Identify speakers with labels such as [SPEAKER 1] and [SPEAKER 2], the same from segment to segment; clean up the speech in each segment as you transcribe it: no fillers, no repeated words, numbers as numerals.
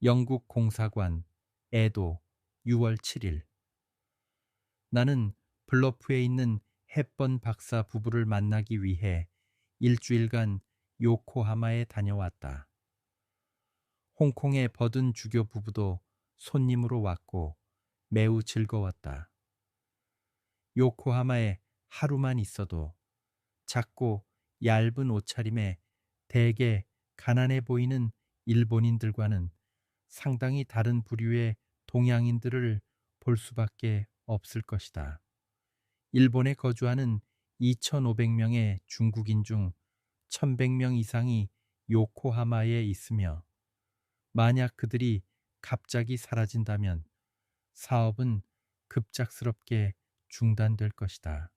[SPEAKER 1] 영국 공사관, 에도, 6월 7일. 나는 블러프에 있는 헵번 박사 부부를 만나기 위해 일주일간 요코하마에 다녀왔다. 홍콩의 버든 주교 부부도 손님으로 왔고 매우 즐거웠다. 요코하마에 하루만 있어도 작고 얇은 옷차림에 대개 가난해 보이는 일본인들과는 상당히 다른 부류의 동양인들을 볼 수밖에 없을 것이다. 일본에 거주하는 2,500명의 중국인 중 1,100명 이상이 요코하마에 있으며 만약 그들이 갑자기 사라진다면 사업은 급작스럽게 중단될 것이다.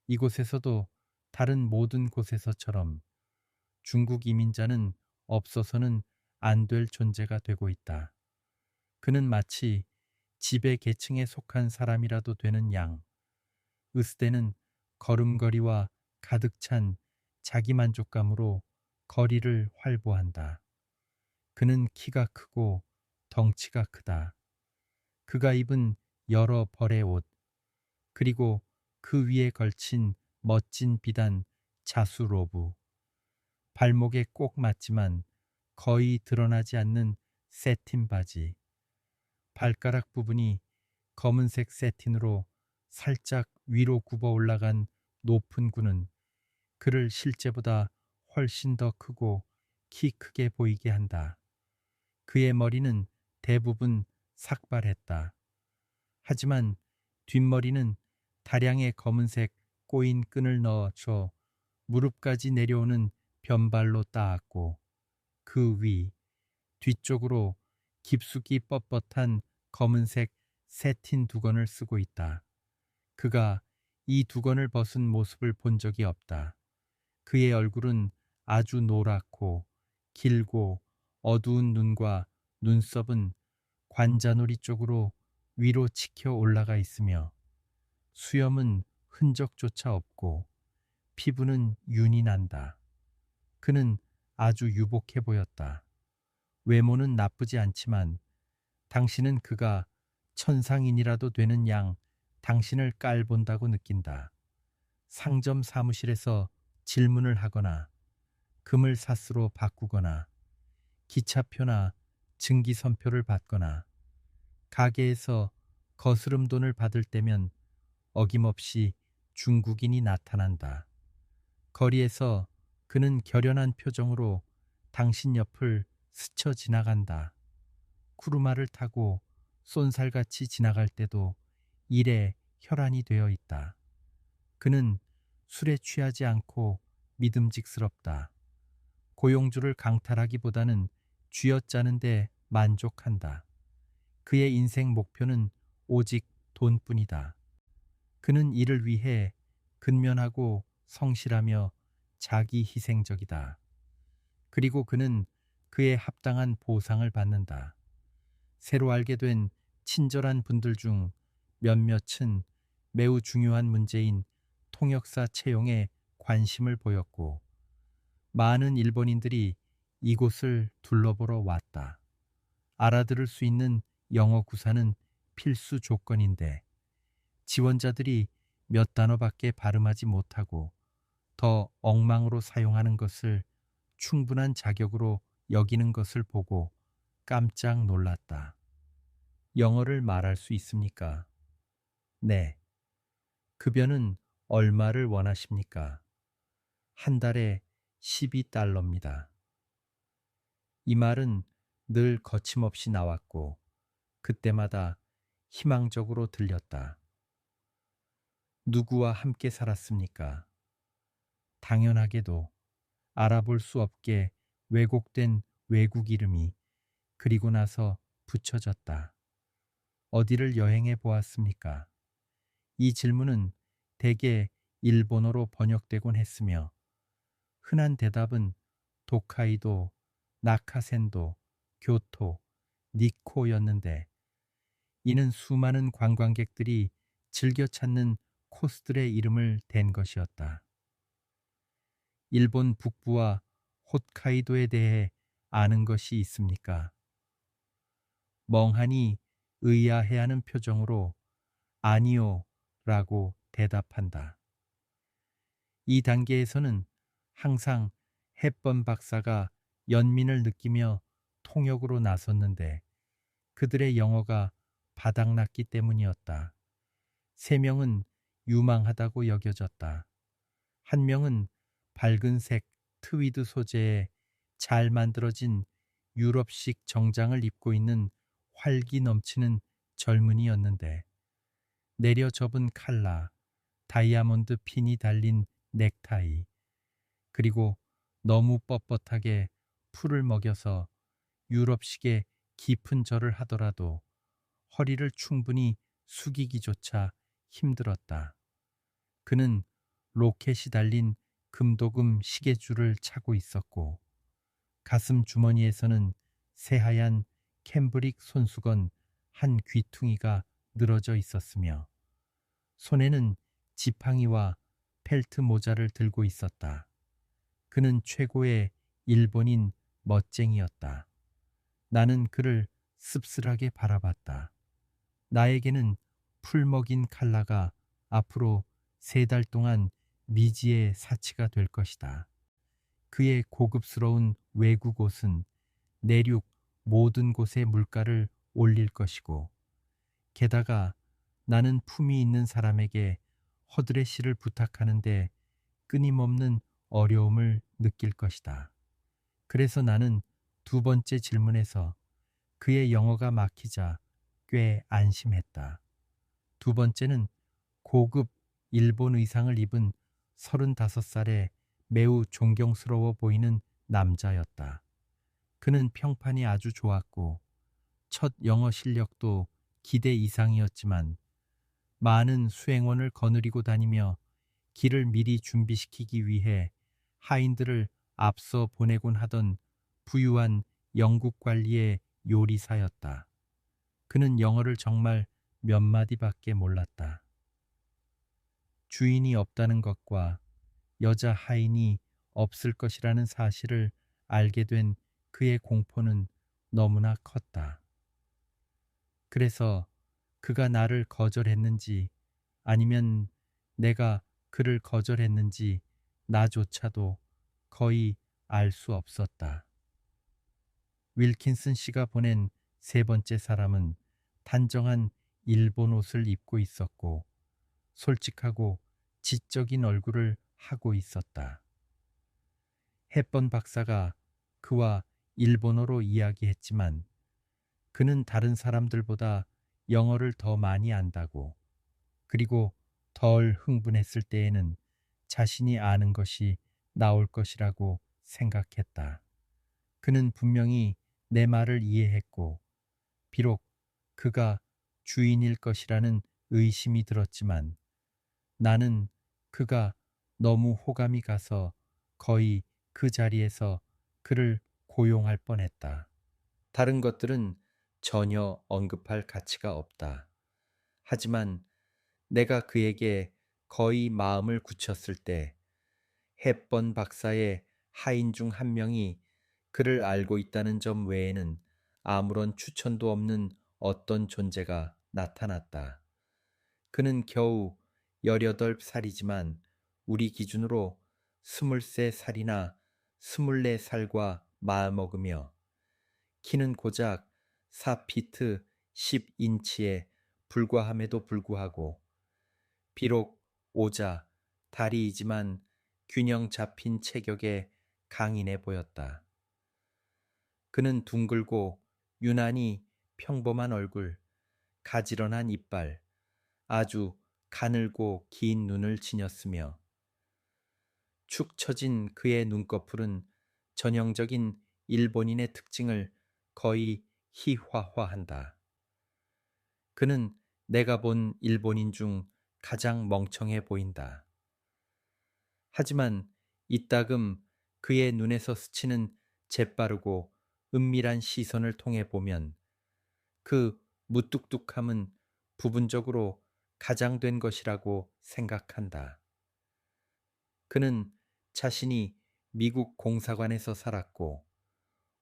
[SPEAKER 1] 이곳에서도 다른 모든 곳에서처럼 중국 이민자는 없어서는 안 될 존재가 되고 있다. 그는 마치 지배 계층에 속한 사람이라도 되는 양, 으스대는 걸음걸이와 가득 찬 자기만족감으로 거리를 활보한다. 그는 키가 크고 덩치가 크다. 그가 입은 여러 벌의 옷, 그리고 그 위에 걸친 멋진 비단 자수 로브, 발목에 꼭 맞지만 거의 드러나지 않는 세틴 바지, 발가락 부분이 검은색 세틴으로 살짝 위로 굽어 올라간 높은 gun은 그를 실제보다 훨씬 더 크고 키 크게 보이게 한다. 그의 머리는 대부분 삭발했다. 하지만 뒷머리는 다량의 검은색 꼬인 끈을 넣어줘 무릎까지 내려오는 변발로 따았고 그 위, 뒤쪽으로 깊숙이 뻣뻣한 검은색 세틴 두건을 쓰고 있다. 그가 이 두건을 벗은 모습을 본 적이 없다. 그의 얼굴은 아주 노랗고 길고 어두운 눈과 눈썹은 관자놀이 쪽으로 위로 치켜 올라가 있으며 수염은 흔적조차 없고 피부는 윤이 난다. 그는 아주 유복해 보였다. 외모는 나쁘지 않지만 당신은 그가 천상인이라도 되는 양 당신을 깔본다고 느낀다. 상점 사무실에서 질문을 하거나 금을 사스로 바꾸거나 기차표나 증기선표를 받거나 가게에서 거스름 돈을 받을 때면 어김없이 중국인이 나타난다. 거리에서 그는 결연한 표정으로 당신 옆을 스쳐 지나간다. 쿠르마를 타고 쏜살같이 지나갈 때도 일에 혈안이 되어 있다. 그는 술에 취하지 않고 믿음직스럽다. 고용주를 강탈하기보다는 쥐어짜는데 만족한다. 그의 인생 목표는 오직 돈뿐이다. 그는 이를 위해 근면하고 성실하며 자기 희생적이다. 그리고 그는 그에 합당한 보상을 받는다. 새로 알게 된 친절한 분들 중 몇몇은 매우 중요한 문제인 통역사 채용에 관심을 보였고 많은 일본인들이 이곳을 둘러보러 왔다. 알아들을 수 있는 영어 구사는 필수 조건인데 지원자들이 몇 단어밖에 발음하지 못하고 더 엉망으로 사용하는 것을 충분한 자격으로 여기는 것을 보고 깜짝 놀랐다. 영어를 말할 수 있습니까? 네. 급여는 얼마를 원하십니까? 한 달에 12달러입니다. 이 말은 늘 거침없이 나왔고 그때마다 희망적으로 들렸다. 누구와 함께 살았습니까? 당연하게도 알아볼 수 없게 왜곡된 외국 이름이 그리고 나서 붙여졌다. 어디를 여행해 보았습니까? 이 질문은 대개 일본어로 번역되곤 했으며 흔한 대답은 도카이도, 나카센도, 교토, 니코였는데 이는 수많은 관광객들이 즐겨 찾는 코스들의 이름을 댄 것이었다. 일본 북부와 홋카이도에 대해 아는 것이 있습니까? 멍하니 의아해하는 표정으로 아니요 라고 대답한다. 이 단계에서는 항상 햇번 박사가 연민을 느끼며 통역으로 나섰는데 그들의 영어가 바닥났기 때문이었다. 세 명은 유망하다고 여겨졌다. 한 명은 밝은색 트위드 소재의 잘 만들어진 유럽식 정장을 입고 있는 활기 넘치는 젊은이였는데 내려 접은 칼라, 다이아몬드 핀이 달린 넥타이, 그리고 너무 뻣뻣하게 풀을 먹여서 유럽식의 깊은 절을 하더라도 허리를 충분히 숙이기조차 힘들었다. 그는 로켓이 달린 금도금 시계줄을 차고 있었고 가슴 주머니에서는 새하얀 캠브릭 손수건 한 귀퉁이가 늘어져 있었으며 손에는 지팡이와 펠트 모자를 들고 있었다. 그는 최고의 일본인 멋쟁이였다. 나는 그를 씁쓸하게 바라봤다. 나에게는 풀 먹인 칼라가 앞으로 3달 동안 미지의 사치가 될 것이다. 그의 고급스러운 외국 옷은 내륙 모든 곳의 물가를 올릴 것이고 게다가 나는 품이 있는 사람에게 허드렛 시를 부탁하는데 끊임없는 어려움을 느낄 것이다. 그래서 나는 두 번째 질문에서 그의 영어가 막히자 꽤 안심했다. 두 번째는 고급 일본 의상을 입은 35살의 매우 존경스러워 보이는 남자였다. 그는 평판이 아주 좋았고 첫 영어 실력도 기대 이상이었지만 많은 수행원을 거느리고 다니며 길을 미리 준비시키기 위해 하인들을 앞서 보내곤 하던 부유한 영국 관리의 요리사였다. 그는 영어를 정말 몇 마디밖에 몰랐다. 주인이 없다는 것과 여자 하인이 없을 것이라는 사실을 알게 된 그의 공포는 너무나 컸다. 그래서 그가 나를 거절했는지 아니면 내가 그를 거절했는지 나조차도 거의 알 수 없었다. 윌킨슨 씨가 보낸 세 번째 사람은 단정한 일본 옷을 입고 있었고 솔직하고 지적인 얼굴을 하고 있었다. 햇번 박사가 그와 일본어로 이야기했지만 그는 다른 사람들보다 영어를 더 많이 안다고, 그리고 덜 흥분했을 때에는 자신이 아는 것이 나올 것이라고 생각했다. 그는 분명히 내 말을 이해했고 비록 그가 주인일 것이라는 의심이 들었지만 나는 그가 너무 호감이 가서 거의 그 자리에서 그를 고용할 뻔했다. 다른 것들은 전혀 언급할 가치가 없다. 하지만 내가 그에게 거의 마음을 굳혔을 때 햇번 박사의 하인 중 한 명이 그를 알고 있다는 점 외에는 아무런 추천도 없는 어떤 존재가 나타났다. 그는 겨우 18살이지만 우리 기준으로 23살이나 24살과 마음먹으며 키는 고작 4피트 10인치에 불과함에도 불구하고 비록 오자 다리이지만 균형 잡힌 체격에 강인해 보였다. 그는 둥글고 유난히 평범한 얼굴, 가지런한 이빨, 아주 가늘고 긴 눈을 지녔으며 축 처진 그의 눈꺼풀은 전형적인 일본인의 특징을 거의 희화화한다. 그는 내가 본 일본인 중 가장 멍청해 보인다. 하지만 이따금 그의 눈에서 스치는 재빠르고 은밀한 시선을 통해 보면 그 무뚝뚝함은 부분적으로 가장된 것이라고 생각한다. 그는 자신이 미국 공사관에서 살았고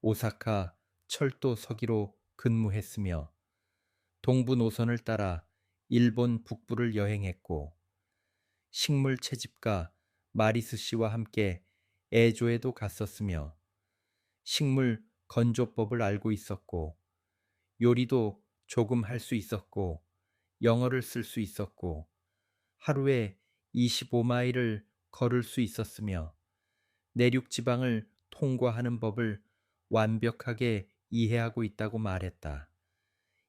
[SPEAKER 1] 오사카 철도 서기로 근무했으며 동부 노선을 따라 일본 북부를 여행했고 식물 채집가 마리스 씨와 함께 에조에도 갔었으며 식물 건조법을 알고 있었고 요리도 조금 할 수 있었고 영어를 쓸 수 있었고 하루에 25마일을 걸을 수 있었으며 내륙 지방을 통과하는 법을 완벽하게 이해하고 있다고 말했다.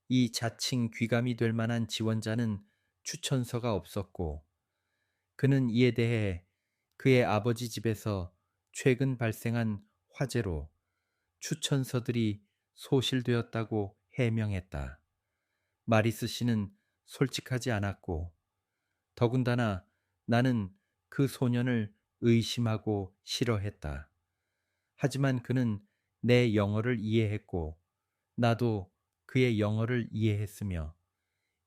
[SPEAKER 1] 이 자칭 귀감이 될 만한 지원자는 추천서가 없었고 그는 이에 대해 그의 아버지 집에서 최근 발생한 화재로 추천서들이 소실되었다고 해명했다. 마리스 씨는 솔직하지 않았고 더군다나 나는 그 소년을 의심하고 싫어했다. 하지만 그는 내 영어를 이해했고 나도 그의 영어를 이해했으며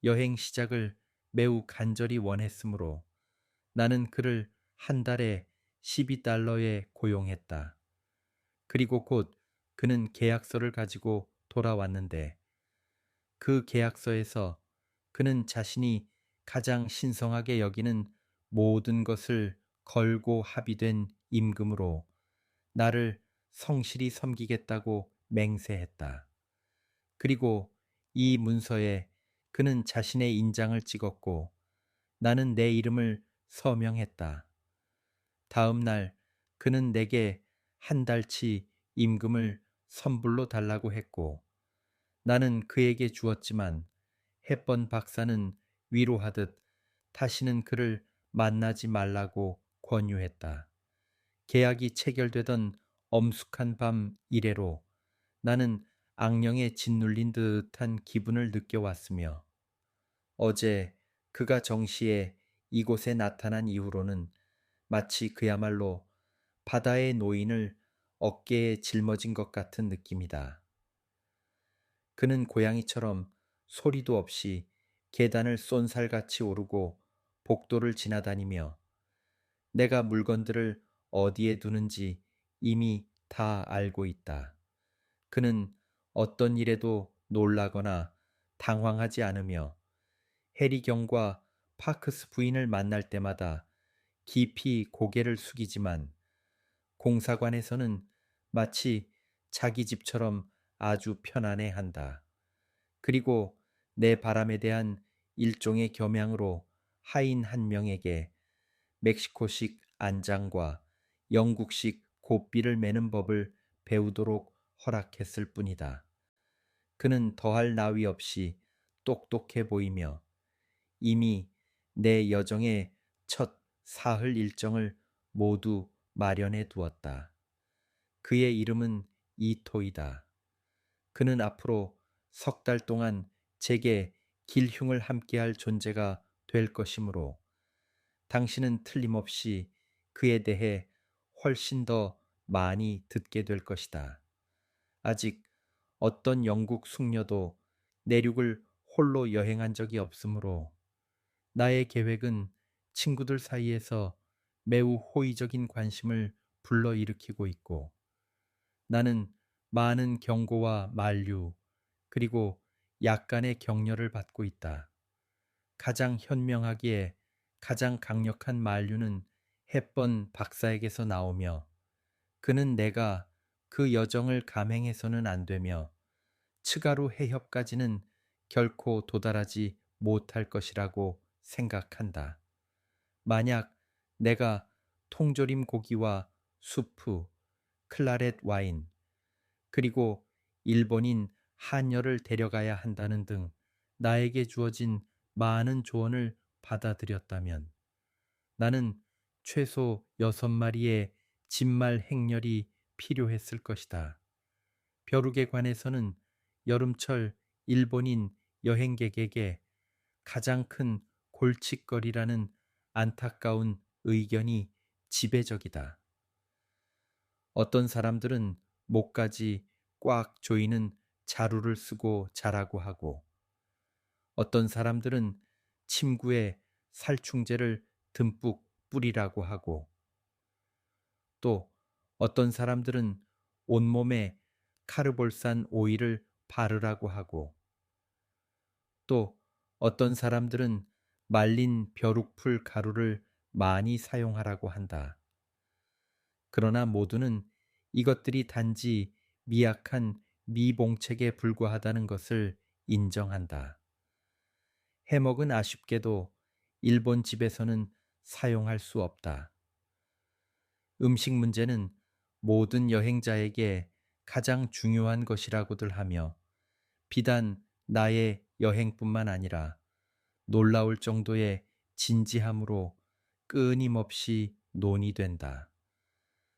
[SPEAKER 1] 여행 시작을 매우 간절히 원했으므로 나는 그를 한 달에 12달러에 고용했다. 그리고 곧 그는 계약서를 가지고 돌아왔는데 그 계약서에서 그는 자신이 가장 신성하게 여기는 모든 것을 걸고 합의된 임금으로 나를 성실히 섬기겠다고 맹세했다. 그리고 이 문서에 그는 자신의 인장을 찍었고 나는 내 이름을 서명했다. 다음 날 그는 내게 한 달치 임금을 선불로 달라고 했고 나는 그에게 주었지만 햇번 박사는 위로하듯 다시는 그를 만나지 말라고 권유했다. 계약이 체결되던 엄숙한 밤 이래로 나는 악령에 짓눌린 듯한 기분을 느껴왔으며 어제 그가 정시에 이곳에 나타난 이후로는 마치 그야말로 바다의 노인을 어깨에 짊어진 것 같은 느낌이다. 그는 고양이처럼 소리도 없이 계단을 쏜살같이 오르고 복도를 지나다니며 내가 물건들을 어디에 두는지 이미 다 알고 있다. 그는 어떤 일에도 놀라거나 당황하지 않으며 해리경과 파크스 부인을 만날 때마다 깊이 고개를 숙이지만 공사관에서는 마치 자기 집처럼 아주 편안해한다. 그리고 내 바람에 대한 일종의 겸양으로 하인 한 명에게 멕시코식 안장과 영국식 고삐를 매는 법을 배우도록 허락했을 뿐이다. 그는 더할 나위 없이 똑똑해 보이며 이미 내 여정의 첫 사흘 일정을 모두 마련해 두었다. 그의 이름은 이토이다. 그는 앞으로 석 달 동안 제게 길흉을 함께할 존재가 될 것이므로 당신은 틀림없이 그에 대해 훨씬 더 많이 듣게 될 것이다. 아직 어떤 영국 숙녀도 내륙을 홀로 여행한 적이 없으므로 나의 계획은 친구들 사이에서 매우 호의적인 관심을 불러일으키고 있고 나는 많은 경고와 만류 그리고 약간의 격려를 받고 있다. 가장 현명하기에 가장 강력한 만류는 햇번 박사에게서 나오며 그는 내가 그 여정을 감행해서는 안 되며 츠가루 해협까지는 결코 도달하지 못할 것이라고 생각한다. 만약 내가 통조림 고기와 수프, 클라렛 와인, 그리고 일본인 한여를 데려가야 한다는 등 나에게 주어진 많은 조언을 받아들였다면 나는 최소 6마리의 진말 행렬이 필요했을 것이다. 벼룩에 관해서는 여름철 일본인 여행객에게 가장 큰 골칫거리라는 안타까운 의견이 지배적이다. 어떤 사람들은 목까지 꽉 조이는 자루를 쓰고 자라고 하고 어떤 사람들은 침구에 살충제를 듬뿍 뿌리라고 하고 또 어떤 사람들은 온몸에 카르볼산 오일을 바르라고 하고, 또 어떤 사람들은 말린 벼룩풀 가루를 많이 사용하라고 한다. 그러나 모두는 이것들이 단지 미약한 미봉책에 불과하다는 것을 인정한다. 해먹은 아쉽게도 일본 집에서는 사용할 수 없다. 음식 문제는 모든 여행자에게 가장 중요한 것이라고들 하며, 비단 나의 여행뿐만 아니라 놀라울 정도의 진지함으로 끊임없이 논의된다.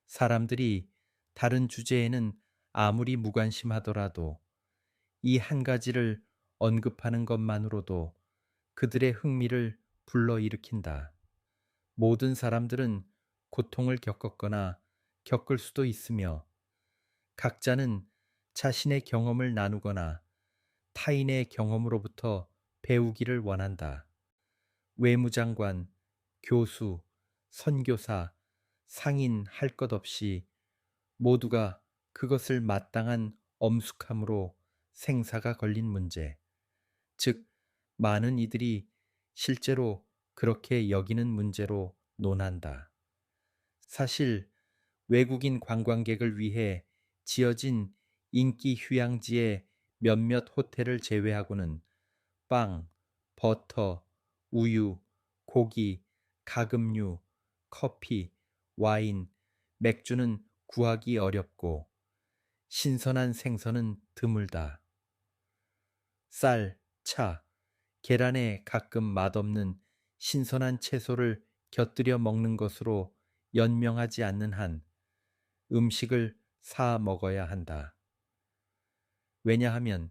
[SPEAKER 1] 사람들이 다른 주제에는 아무리 무관심하더라도 이 한 가지를 언급하는 것만으로도 그들의 흥미를 불러일으킨다. 모든 사람들은 고통을 겪었거나 겪을 수도 있으며, 각자는 자신의 경험을 나누거나 타인의 경험으로부터 배우기를 원한다. 외무장관, 교수, 선교사, 상인 할 것 없이 모두가 그것을 마땅한 엄숙함으로 생사가 걸린 문제, 즉 많은 이들이 실제로 그렇게 여기는 문제로 논한다. 사실 외국인 관광객을 위해 지어진 인기 휴양지의 몇몇 호텔을 제외하고는 빵, 버터, 우유, 고기, 가금류, 커피, 와인, 맥주는 구하기 어렵고 신선한 생선은 드물다. 쌀, 차, 계란에 가끔 맛없는 신선한 채소를 곁들여 먹는 것으로 연명하지 않는 한 음식을 사 먹어야 한다. 왜냐하면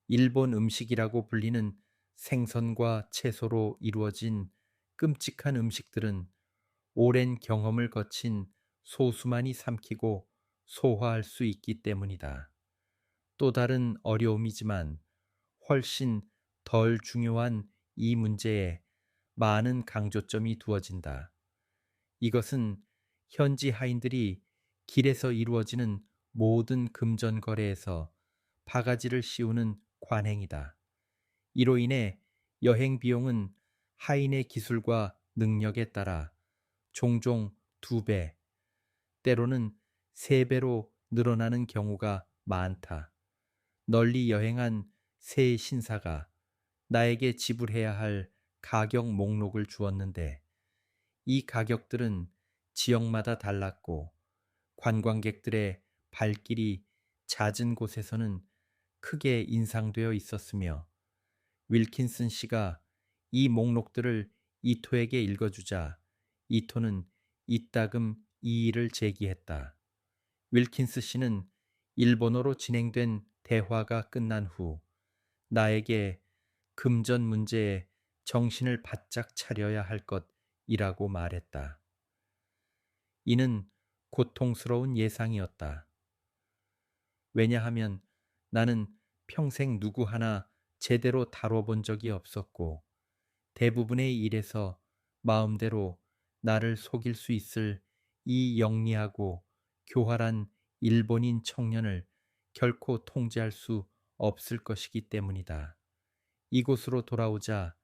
[SPEAKER 1] 일본 음식이라고 불리는 생선과 채소로 이루어진 끔찍한 음식들은 오랜 경험을 거친 소수만이 삼키고 소화할 수 있기 때문이다. 또 다른 어려움이지만 훨씬 덜 중요한 이 문제에 많은 강조점이 두어진다. 이것은 현지 하인들이 길에서 이루어지는 모든 금전 거래에서 바가지를 씌우는 관행이다. 이로 인해 여행 비용은 하인의 기술과 능력에 따라 종종 2배, 때로는 3배로 늘어나는 경우가 많다. 널리 여행한 새 신사가 나에게 지불해야 할 가격 목록을 주었는데, 이 가격들은 지역마다 달랐고 관광객들의 발길이 잦은 곳에서는 크게 인상되어 있었으며, 윌킨슨 씨가 이 목록들을 이토에게 읽어주자 이토는 이따금 이의를 제기했다. 윌킨스 씨는 일본어로 진행된 대화가 끝난 후 나에게 금전 문제에 정신을 바짝 차려야 할 것이라고 말했다. 이는 고통스러운 예상이었다. 왜냐하면 나는 평생 누구 하나 제대로 다뤄본 적이 없었고, 대부분의 일에서 마음대로 나를 속일 수 있을 이 영리하고 교활한 일본인 청년을 결코 통제할 수 없을 것이기 때문이다. 이곳으로 돌아오자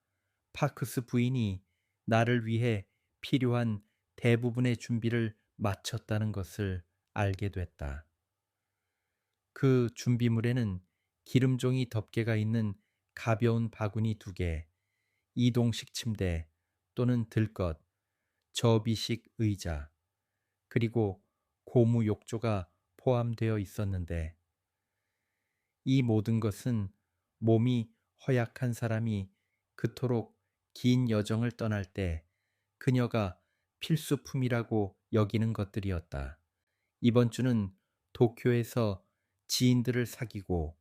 [SPEAKER 1] 파크스 부인이 나를 위해 필요한 대부분의 준비를 마쳤다는 것을 알게 됐다. 그 준비물에는 기름종이 덮개가 있는 가벼운 바구니 2개, 이동식 침대 또는 들것, 접이식 의자, 그리고 고무 욕조가 포함되어 있었는데, 이 모든 것은 몸이 허약한 사람이 그토록 긴 여정을 떠날 때 그녀가 필수품이라고 여기는 것들이었다. 이번 주는 도쿄에서 지인들을 사귀고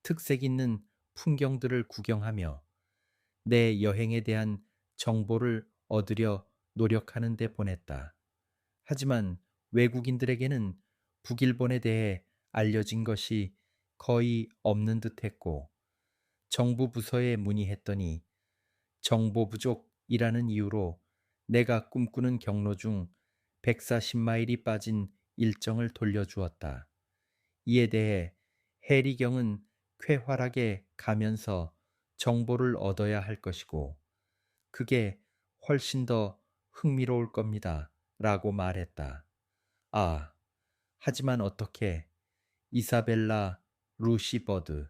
[SPEAKER 1] 특색 있는 풍경들을 구경하며 내 여행에 대한 정보를 얻으려 노력하는 데 보냈다. 하지만 외국인들에게는 북일본에 대해 알려진 것이 거의 없는 듯했고, 정부 부서에 문의했더니 정보 부족이라는 이유로 내가 꿈꾸는 경로 중 140마일이 빠진 일정을 돌려주었다. 이에 대해 해리경은 쾌활하게 가면서 정보를 얻어야 할 것이고, 그게 훨씬 더 흥미로울 겁니다. 라고 말했다. 아, 하지만 어떻게 이사벨라 루시버드